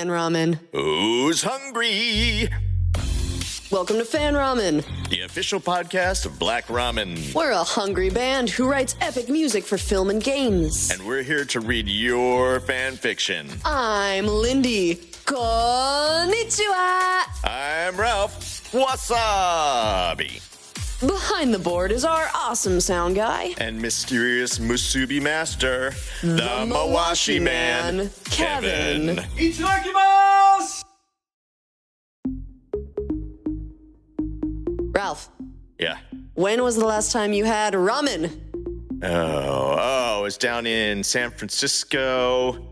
Fan Ramen. Who's hungry? Welcome to Fan Ramen. The official podcast of Black Ramen. We're a hungry band who writes epic music for film and games. And we're here to read your fan fiction. I'm Lindy. Konnichiwa. I'm Ralph. Wasabi. Behind the board is our awesome sound guy. And mysterious musubi master, the Mawashi man, Kevin. Itadakimasu! Ralph, Yeah. when was the last time you had ramen? Oh, it's down in San Francisco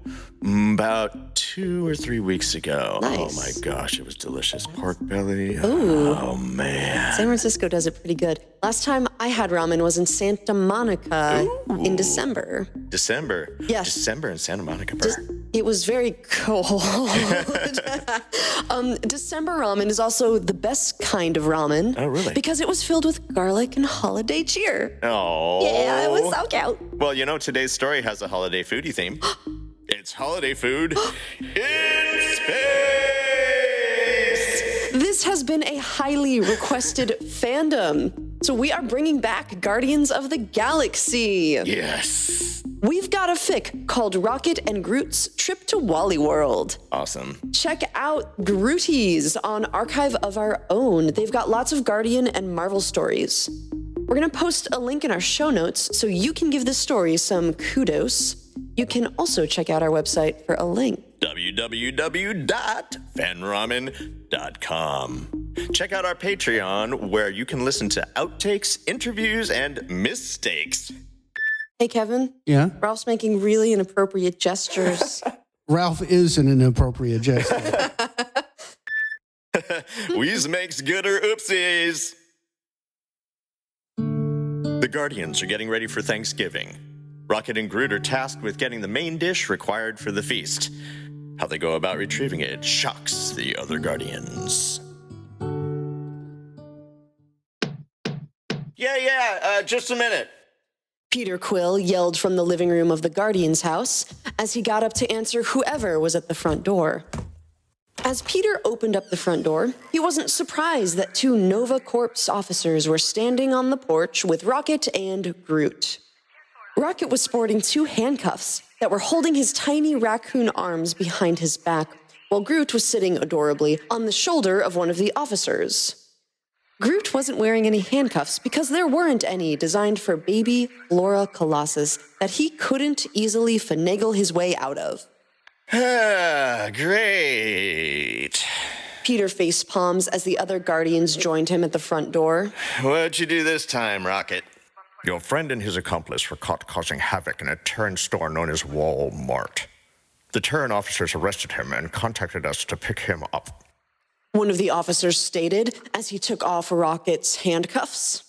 about 2 or 3 weeks ago. Nice. Oh my gosh, it was delicious. Pork belly. Ooh. Oh man. San Francisco does it pretty good. Last time I had ramen was in Santa Monica in December. December. Yes. December in Santa Monica. Burr. It was very cold. December ramen is also the best kind of ramen. Oh, really? Because it was filled with garlic and holiday cheer. Oh. Yeah, it was so cute. Well, you know, today's story has a holiday foodie theme. It's holiday food in space. This has been a highly requested fandom. So we are bringing back Guardians of the Galaxy. Yes. We've got a fic called Rocket and Groot's Trip to Wally World. Awesome. Check out Grootiez on Archive of Our Own. They've got lots of Guardian and Marvel stories. We're going to post a link in our show notes so you can give this story some kudos. You can also check out our website for a link. www.fanramen.com. Check out our Patreon where you can listen to outtakes, interviews, and mistakes. Hey, Kevin. Yeah? Ralph's making really inappropriate gestures. Ralph is an inappropriate gesture. Wheeze makes gooder oopsies. The Guardians are getting ready for Thanksgiving. Rocket and Groot are tasked with getting the main dish required for the feast. How they go about retrieving it shocks the other Guardians. Yeah, just a minute. Peter Quill yelled from the living room of the Guardian's house as he got up to answer whoever was at the front door. As Peter opened up the front door, he wasn't surprised that 2 Nova Corps officers were standing on the porch with Rocket and Groot. Rocket was sporting 2 handcuffs that were holding his tiny raccoon arms behind his back, while Groot was sitting adorably on the shoulder of one of the officers. Groot wasn't wearing any handcuffs because there weren't any designed for baby Flora Colossus that he couldn't easily finagle his way out of. Great. Peter face palms as the other Guardians joined him at the front door. What'd you do this time, Rocket? Your friend and his accomplice were caught causing havoc in a Terran store known as Walmart. The Terran officers arrested him and contacted us to pick him up. One of the officers stated as he took off Rocket's handcuffs.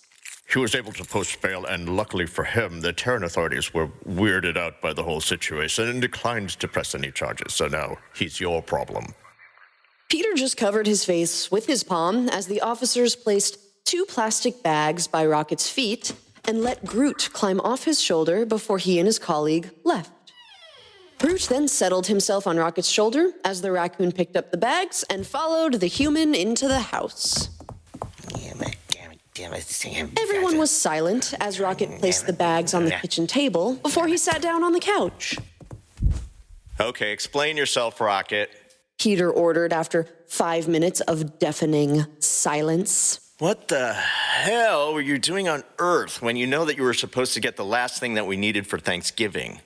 He was able to post bail, and luckily for him, the Terran authorities were weirded out by the whole situation and declined to press any charges, so now he's your problem. Peter just covered his face with his palm as the officers placed 2 plastic bags by Rocket's feet and let Groot climb off his shoulder before he and his colleague left. Groot then settled himself on Rocket's shoulder as the raccoon picked up the bags and followed the human into the house. Everyone was silent as Rocket placed the bags on the kitchen table before he sat down on the couch. Okay, explain yourself, Rocket. Peter ordered after 5 minutes of deafening silence. What the hell were you doing on Earth when you know that you were supposed to get the last thing that we needed for Thanksgiving?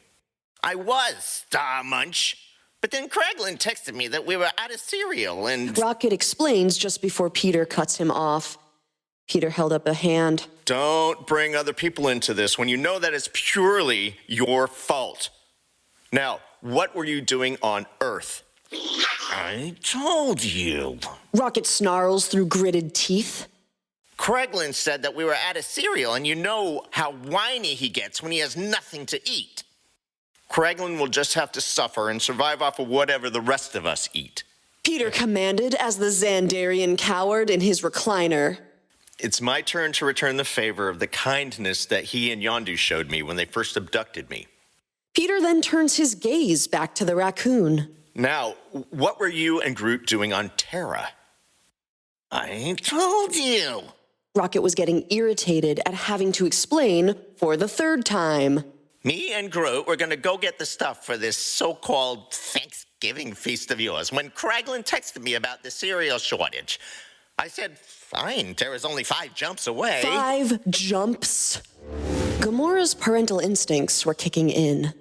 I was, Star Munch. But then Kraglin texted me that we were out of cereal and... Rocket explains just before Peter cuts him off. Peter held up a hand. Don't bring other people into this when you know that it's purely your fault. Now, what were you doing on Earth? I told you. Rocket snarls through gritted teeth. Kraglin said that we were out of cereal, and you know how whiny he gets when he has nothing to eat. Kraglin will just have to suffer and survive off of whatever the rest of us eat. Peter commanded as the Xandarian cowered in his recliner. It's my turn to return the favor of the kindness that he and Yondu showed me when they first abducted me. Peter then turns his gaze back to the raccoon. Now, what were you and Groot doing on Terra? I told you. Rocket was getting irritated at having to explain for the third time. Me and Groot were gonna go get the stuff for this so-called Thanksgiving feast of yours when Kraglin texted me about the cereal shortage. I said, fine, Terra's only 5 jumps away. 5 jumps? Gamora's parental instincts were kicking in.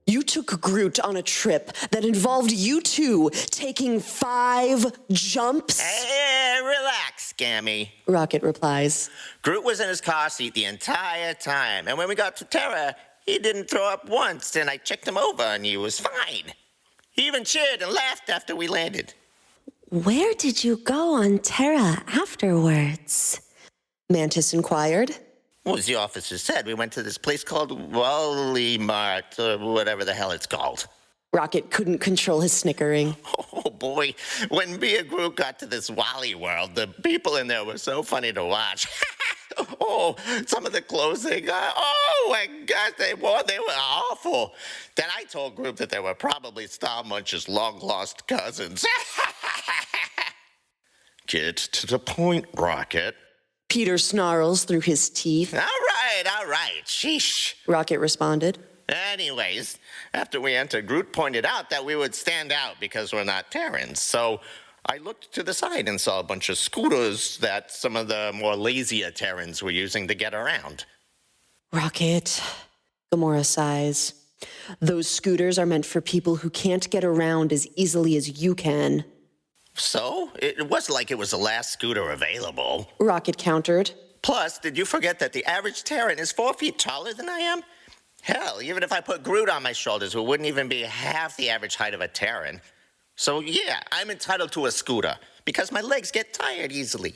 You took Groot on a trip that involved you two taking 5 jumps? Hey, relax, Scammy. Rocket replies. Groot was in his car seat the entire time, and when we got to Terra, he didn't throw up once, and I checked him over, and he was fine. He even cheered and laughed after we landed. Where did you go on Terra afterwards? Mantis inquired. Well, as the officer said, we went to this place called Wally Mart, or whatever the hell it's called. Rocket couldn't control his snickering. Oh, boy. When me and Groot got to this Wally world, the people in there were so funny to watch. Oh, some of the clothes they got. Oh, my gosh, they were awful. Then I told Groot that they were probably Star Munch's long-lost cousins. Get to the point, Rocket. Peter snarls through his teeth. All right. Sheesh. Rocket responded. Anyways, after we entered, Groot pointed out that we would stand out because we're not Terrans. So I looked to the side and saw a bunch of scooters that some of the more lazier Terrans were using to get around. Rocket, Gamora sighs. Those scooters are meant for people who can't get around as easily as you can. So? It wasn't like it was the last scooter available. Rocket countered. Plus, did you forget that the average Terran is 4 feet taller than I am? Hell, even if I put Groot on my shoulders, it wouldn't even be half the average height of a Terran. So yeah, I'm entitled to a scooter, because my legs get tired easily.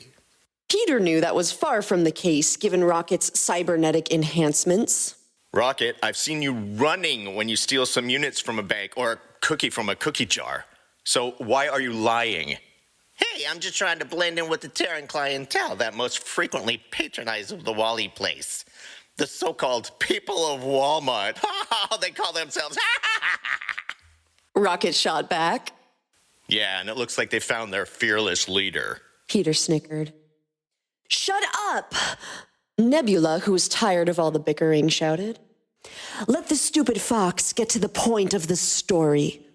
Peter knew that was far from the case, given Rocket's cybernetic enhancements. Rocket, I've seen you running when you steal some units from a bank or a cookie from a cookie jar. So why are you lying? Hey, I'm just trying to blend in with the Terran clientele that most frequently patronize the Wally place. The so-called people of Walmart. They call themselves. Rocket shot back. Yeah, and it looks like they found their fearless leader. Peter snickered. Shut up! Nebula, who was tired of all the bickering, shouted. Let the stupid fox get to the point of the story.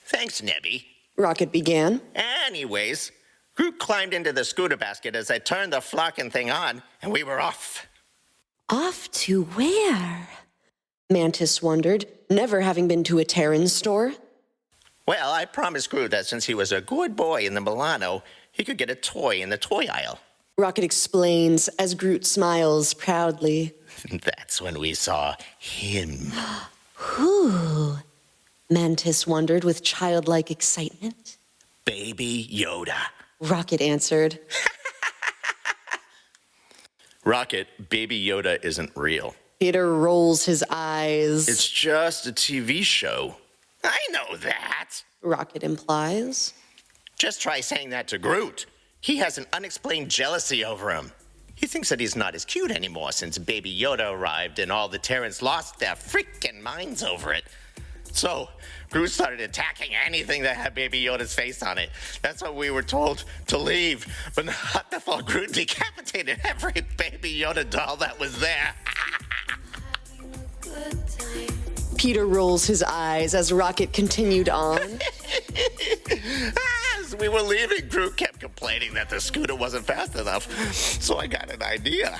Thanks, Nebby. Rocket began. Anyways, Groot climbed into the scooter basket as I turned the flocking thing on, and we were off. Off to where? Mantis wondered, never having been to a Terran store. Well, I promised Groot that since he was a good boy in the Milano, he could get a toy in the toy aisle. Rocket explains as Groot smiles proudly. That's when we saw him. Who? Mantis wondered with childlike excitement. Baby Yoda. Rocket answered. Rocket, Baby Yoda isn't real. Peter rolls his eyes. It's just a TV show. I know that. Rocket implies. Just try saying that to Groot. He has an unexplained jealousy over him. He thinks that he's not as cute anymore since Baby Yoda arrived and all the Terrans lost their freaking minds over it. So, Groot started attacking anything that had Baby Yoda's face on it. That's why we were told to leave, but not before Groot decapitated every Baby Yoda doll that was there. Peter rolls his eyes as Rocket continued on. As we were leaving, Groot kept complaining that the scooter wasn't fast enough, so I got an idea.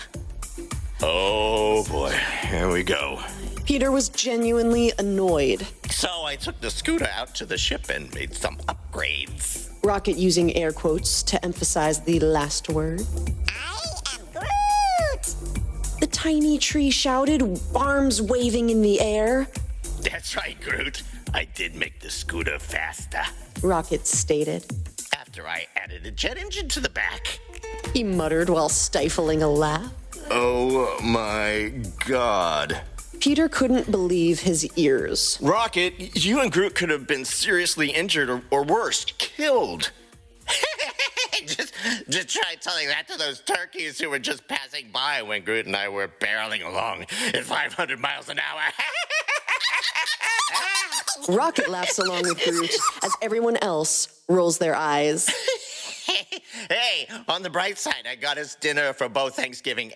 Oh boy, here we go. Peter was genuinely annoyed. So I took the scooter out to the ship and made some upgrades. Rocket using air quotes to emphasize the last word. I am Groot! The tiny tree shouted, arms waving in the air. That's right, Groot. I did make the scooter faster. Rocket stated. After I added a jet engine to the back. He muttered while stifling a laugh. Oh my God. Peter couldn't believe his ears. Rocket, you and Groot could have been seriously injured or worse, killed. Just try telling that to those turkeys who were just passing by when Groot and I were barreling along at 500 miles an hour. Rocket laughs along with Groot as everyone else rolls their eyes. Hey, on the bright side, I got us dinner for both Thanksgiving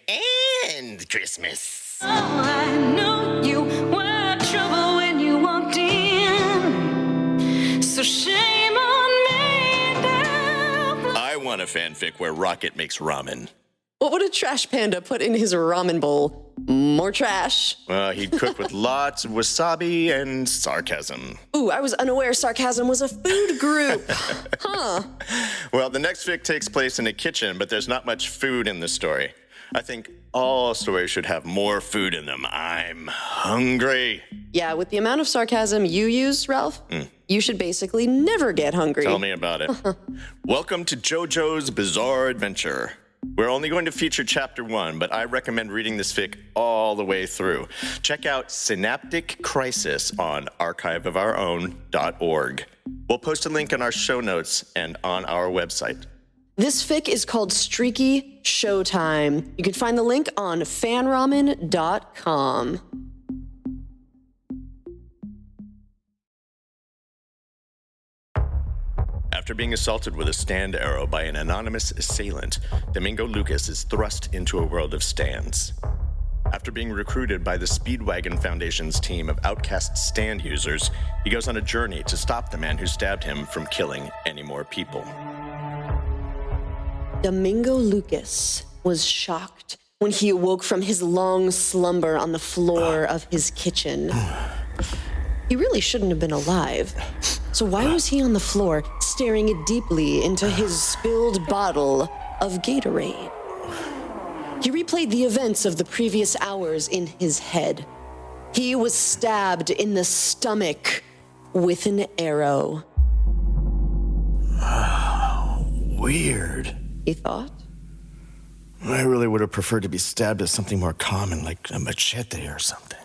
and Christmas. Oh, I knew you were trouble when you walked in. So shame on me now. I want a fanfic where Rocket makes ramen. What would a trash panda put in his ramen bowl? More trash. He'd cook with lots of wasabi and sarcasm. Ooh, I was unaware sarcasm was a food group. Huh. Well, the next fic takes place in a kitchen, but there's not much food in the story. I think all stories should have more food in them. I'm hungry. Yeah, with the amount of sarcasm you use, Ralph, you should basically never get hungry. Tell me about it. Welcome to JoJo's Bizarre Adventure. We're only going to feature chapter 1, but I recommend reading this fic all the way through. Check out SynapticCrysis on archiveofourown.org. We'll post a link in our show notes and on our website. This fic is called Streaky Showtime. You can find the link on fanramen.com. After being assaulted with a stand arrow by an anonymous assailant, Domingo Lucas is thrust into a world of stands. After being recruited by the Speedwagon Foundation's team of outcast stand users, he goes on a journey to stop the man who stabbed him from killing any more people. Domingo Lucas was shocked when he awoke from his long slumber on the floor of his kitchen. He really shouldn't have been alive. So why was he on the floor, staring deeply into his spilled bottle of Gatorade? He replayed the events of the previous hours in his head. He was stabbed in the stomach with an arrow. Weird. He thought. I really would have preferred to be stabbed with something more common, like a machete or something.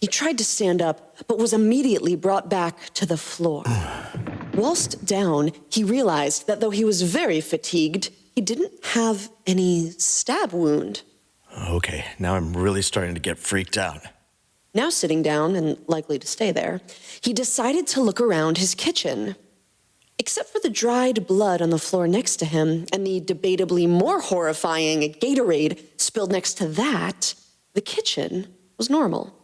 He tried to stand up, but was immediately brought back to the floor. Whilst down, he realized that though he was very fatigued, he didn't have any stab wound. Okay, now I'm really starting to get freaked out. Now sitting down and likely to stay there, he decided to look around his kitchen. Except for the dried blood on the floor next to him and the debatably more horrifying Gatorade spilled next to that, the kitchen was normal.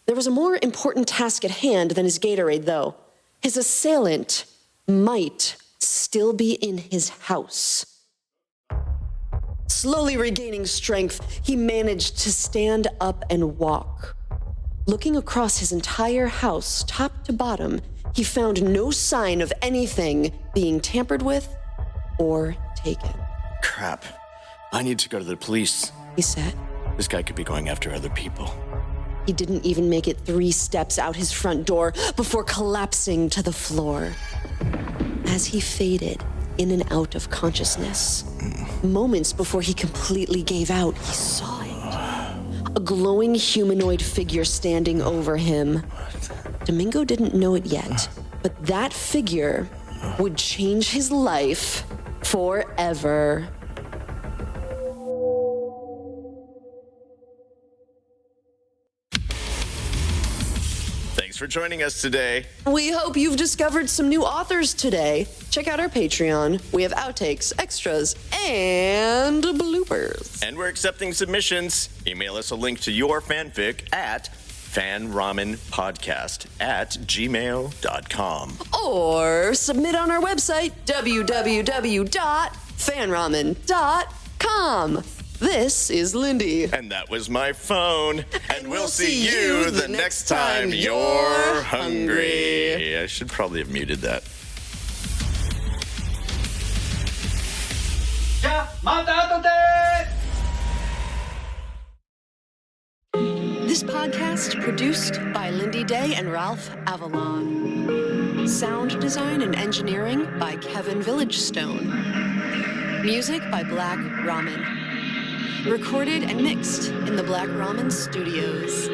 There was a more important task at hand than his Gatorade, though. His assailant might still be in his house. Slowly regaining strength, he managed to stand up and walk. Looking across his entire house, top to bottom, he found no sign of anything being tampered with or taken. Crap. I need to go to the police. He said. This guy could be going after other people. He didn't even make it 3 steps out his front door before collapsing to the floor. As he faded in and out of consciousness, moments before he completely gave out, he saw it. A glowing humanoid figure standing over him. Domingo didn't know it yet, but that figure would change his life forever. Thanks for joining us today. We hope you've discovered some new authors today. Check out our Patreon. We have outtakes, extras, and bloopers. And we're accepting submissions. Email us a link to your fanfic at fanramenpodcast@gmail.com. Or submit on our website, www.fanramen.com. This is Lindy. And that was my phone. And we'll see you the next time you're hungry. I should probably have muted that. This podcast produced by Lindy Day and Ralph Avalon. Sound design and engineering by Kevin Villagestone. Music by Black Ramen. Recorded and mixed in the Black Ramen Studios.